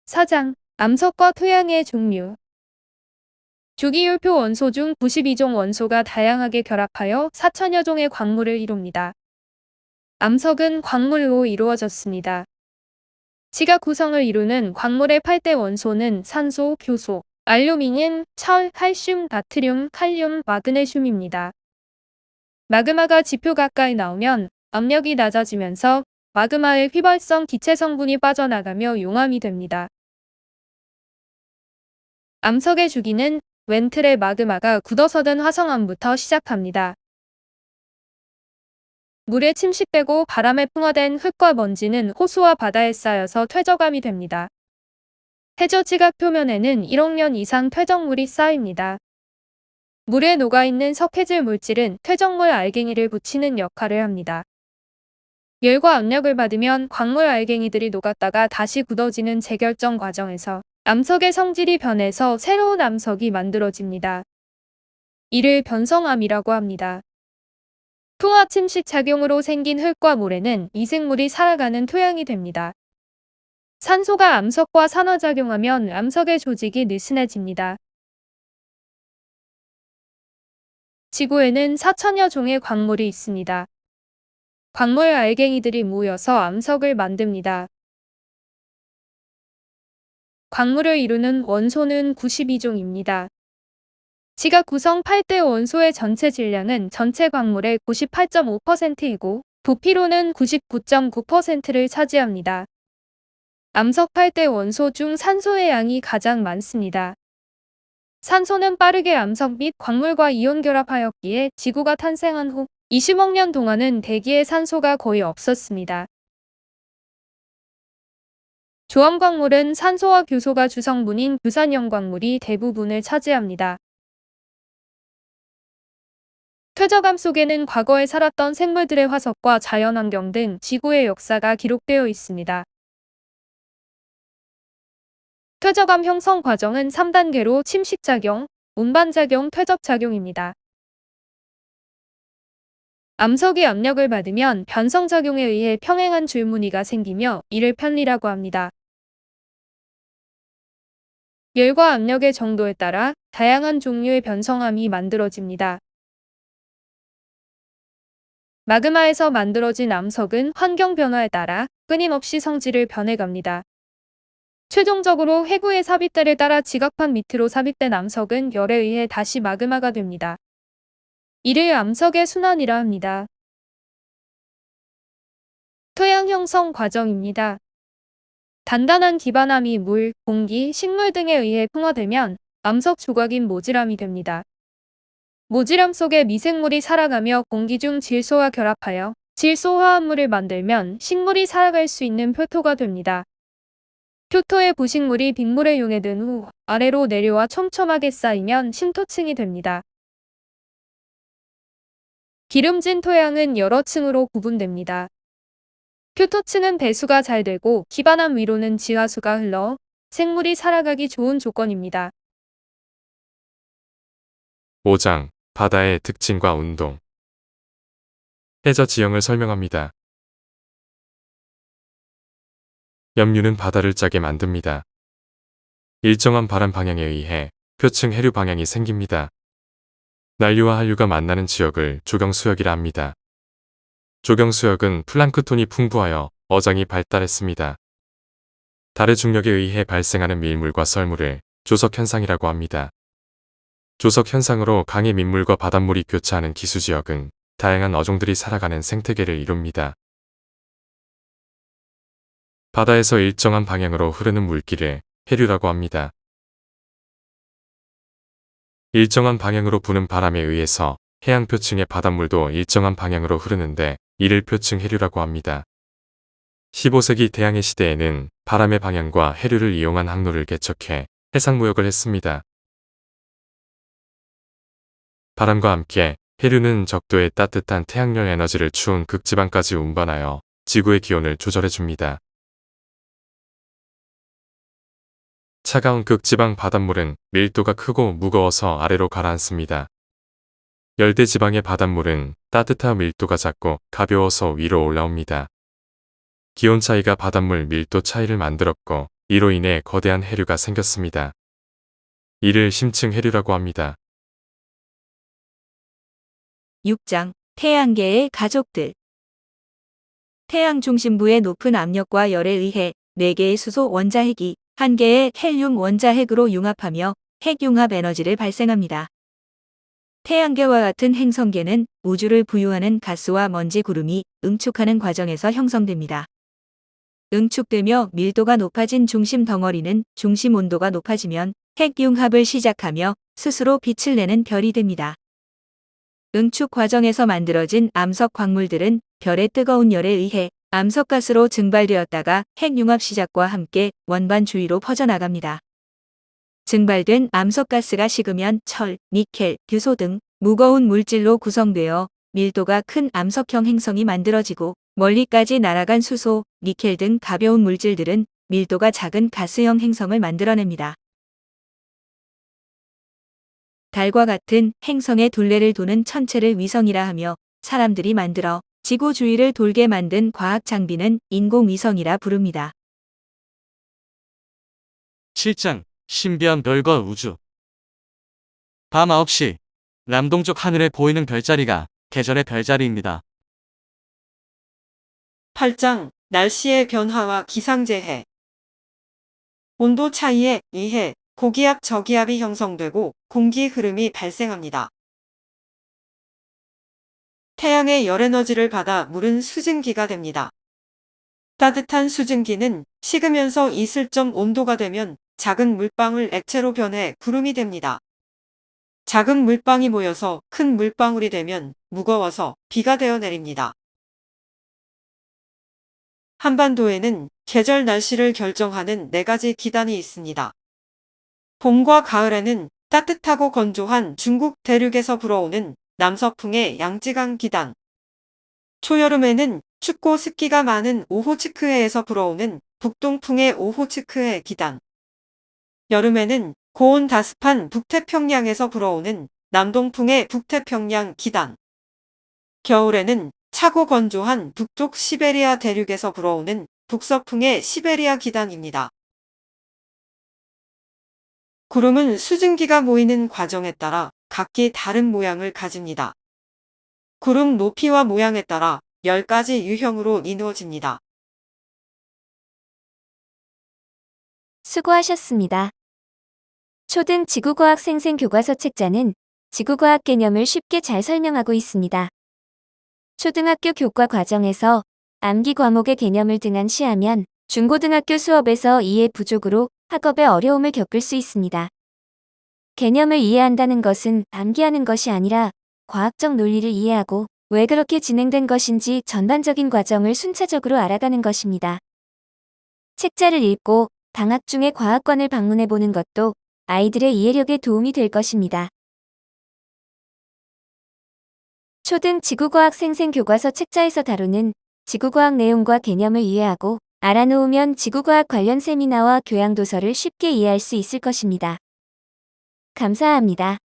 4장 암석과 토양의 종류. 주기율표 원소 중 92종 원소가 다양하게 결합하여 4천여 종의 광물을 이룹니다. 암석은 광물로 이루어졌습니다. 지가 구성을 이루는 광물의 8대 원소는 산소, 교소, 알루미늄, 철, 칼슘, 나트륨, 칼륨, 마그네슘입니다. 마그마가 지표 가까이 나오면 압력이 낮아지면서 마그마의 휘발성 기체 성분이 빠져나가며 용암이 됩니다. 암석의 주기는 웬틀의 마그마가 굳어서 든 화성암부터 시작합니다. 물에 침식되고 바람에 풍화된 흙과 먼지는 호수와 바다에 쌓여서 퇴적암이 됩니다. 해저 지각 표면에는 1억 년 이상 퇴적물이 쌓입니다. 물에 녹아있는 석회질 물질은 퇴적물 알갱이를 붙이는 역할을 합니다. 열과 압력을 받으면 광물 알갱이들이 녹았다가 다시 굳어지는 재결정 과정에서 암석의 성질이 변해서 새로운 암석이 만들어집니다. 이를 변성암이라고 합니다. 풍화 침식 작용으로 생긴 흙과 모래는 미생물이 살아가는 토양이 됩니다. 산소가 암석과 산화작용하면 암석의 조직이 느슨해집니다. 지구에는 4천여 종의 광물이 있습니다. 광물 알갱이들이 모여서 암석을 만듭니다. 광물을 이루는 원소는 92종입니다. 지각 구성 8대 원소의 전체 질량은 전체 광물의 98.5%이고 부피로는 99.9%를 차지합니다. 암석 8대 원소 중 산소의 양이 가장 많습니다. 산소는 빠르게 암석 및 광물과 이온 결합하였기에 지구가 탄생한 후 20억 년 동안은 대기에 산소가 거의 없었습니다. 조암광물은 산소와 교소가 주성분인 규산염 광물이 대부분을 차지합니다. 퇴적암 속에는 과거에 살았던 생물들의 화석과 자연환경 등 지구의 역사가 기록되어 있습니다. 퇴적암 형성 과정은 3단계로 침식작용, 운반작용, 퇴적작용입니다. 암석이 압력을 받으면 변성작용에 의해 평행한 줄무늬가 생기며 이를 편리라고 합니다. 열과 압력의 정도에 따라 다양한 종류의 변성암이 만들어집니다. 마그마에서 만들어진 암석은 환경 변화에 따라 끊임없이 성질을 변해갑니다. 최종적으로 해구의 삽입대를 따라 지각판 밑으로 삽입된 암석은 열에 의해 다시 마그마가 됩니다. 이를 암석의 순환이라 합니다. 토양 형성 과정입니다. 단단한 기반암이 물, 공기, 식물 등에 의해 풍화되면 암석 조각인 모질암이 됩니다. 모질암 속에 미생물이 살아가며 공기 중 질소와 결합하여 질소 화합물을 만들면 식물이 살아갈 수 있는 표토가 됩니다. 표토의 부식물이 빗물에 용해든 후 아래로 내려와 촘촘하게 쌓이면 심토층이 됩니다. 기름진 토양은 여러 층으로 구분됩니다. 표토층은 배수가 잘 되고 기반암 위로는 지하수가 흘러 생물이 살아가기 좋은 조건입니다. 5장 바다의 특징과 운동. 해저 지형을 설명합니다. 염류는 바다를 짜게 만듭니다. 일정한 바람 방향에 의해 표층 해류 방향이 생깁니다. 난류와 한류가 만나는 지역을 조경수역이라 합니다. 조경수역은 플랑크톤이 풍부하여 어장이 발달했습니다. 달의 중력에 의해 발생하는 밀물과 썰물을 조석현상이라고 합니다. 조석현상으로 강의 민물과 바닷물이 교차하는 기수지역은 다양한 어종들이 살아가는 생태계를 이룹니다. 바다에서 일정한 방향으로 흐르는 물길을 해류라고 합니다. 일정한 방향으로 부는 바람에 의해서 해양 표층의 바닷물도 일정한 방향으로 흐르는데 이를 표층 해류라고 합니다. 15세기 대항해 시대에는 바람의 방향과 해류를 이용한 항로를 개척해 해상무역을 했습니다. 바람과 함께 해류는 적도의 따뜻한 태양열 에너지를 추운 극지방까지 운반하여 지구의 기온을 조절해줍니다. 차가운 극지방 바닷물은 밀도가 크고 무거워서 아래로 가라앉습니다. 열대지방의 바닷물은 따뜻하고 밀도가 작고 가벼워서 위로 올라옵니다. 기온 차이가 바닷물 밀도 차이를 만들었고 이로 인해 거대한 해류가 생겼습니다. 이를 심층 해류라고 합니다. 6장 태양계의 가족들. 태양 중심부의 높은 압력과 열에 의해 4개의 수소 원자핵이 1개의 헬륨 원자핵으로 융합하며 핵융합 에너지를 발생합니다. 태양계와 같은 행성계는 우주를 부유하는 가스와 먼지 구름이 응축하는 과정에서 형성됩니다. 응축되며 밀도가 높아진 중심 덩어리는 중심 온도가 높아지면 핵융합을 시작하며 스스로 빛을 내는 별이 됩니다. 응축 과정에서 만들어진 암석 광물들은 별의 뜨거운 열에 의해 암석가스로 증발되었다가 핵융합 시작과 함께 원반 주위로 퍼져나갑니다. 증발된 암석가스가 식으면 철, 니켈, 규소 등 무거운 물질로 구성되어 밀도가 큰 암석형 행성이 만들어지고 멀리까지 날아간 수소, 니켈 등 가벼운 물질들은 밀도가 작은 가스형 행성을 만들어냅니다. 달과 같은 행성의 둘레를 도는 천체를 위성이라 하며 사람들이 만들어 지구 주위를 돌게 만든 과학 장비는 인공위성이라 부릅니다. 7장 신비한 별과 우주. 밤 9시 남동쪽 하늘에 보이는 별자리가 계절의 별자리입니다. 8장 날씨의 변화와 기상재해. 온도 차이에 의해 고기압 저기압이 형성되고 공기 흐름이 발생합니다. 태양의 열에너지를 받아 물은 수증기가 됩니다. 따뜻한 수증기는 식으면서 이슬점 온도가 되면 작은 물방울 액체로 변해 구름이 됩니다. 작은 물방울이 모여서 큰 물방울이 되면 무거워서 비가 되어 내립니다. 한반도에는 계절 날씨를 결정하는 4가지 기단이 있습니다. 봄과 가을에는 따뜻하고 건조한 중국 대륙에서 불어오는 남서풍의 양쯔강 기단, 초여름에는 춥고 습기가 많은 오호츠크해에서 불어오는 북동풍의 오호츠크해 기단, 여름에는 고온 다습한 북태평양에서 불어오는 남동풍의 북태평양 기단, 겨울에는 차고 건조한 북쪽 시베리아 대륙에서 불어오는 북서풍의 시베리아 기단입니다. 구름은 수증기가 모이는 과정에 따라 각기 다른 모양을 가집니다. 구름 높이와 모양에 따라 10가지 유형으로 이루어집니다. 수고하셨습니다. 초등 지구과학 생생 교과서 책자는 지구과학 개념을 쉽게 잘 설명하고 있습니다. 초등학교 교과 과정에서 암기 과목의 개념을 등한시하면 중고등학교 수업에서 이해 부족으로 학업에 어려움을 겪을 수 있습니다. 개념을 이해한다는 것은 암기하는 것이 아니라 과학적 논리를 이해하고 왜 그렇게 진행된 것인지 전반적인 과정을 순차적으로 알아가는 것입니다. 책자를 읽고 방학 중에 과학관을 방문해 보는 것도 아이들의 이해력에 도움이 될 것입니다. 초등 지구과학 생생 교과서 책자에서 다루는 지구과학 내용과 개념을 이해하고 알아놓으면 지구과학 관련 세미나와 교양도서를 쉽게 이해할 수 있을 것입니다. 감사합니다.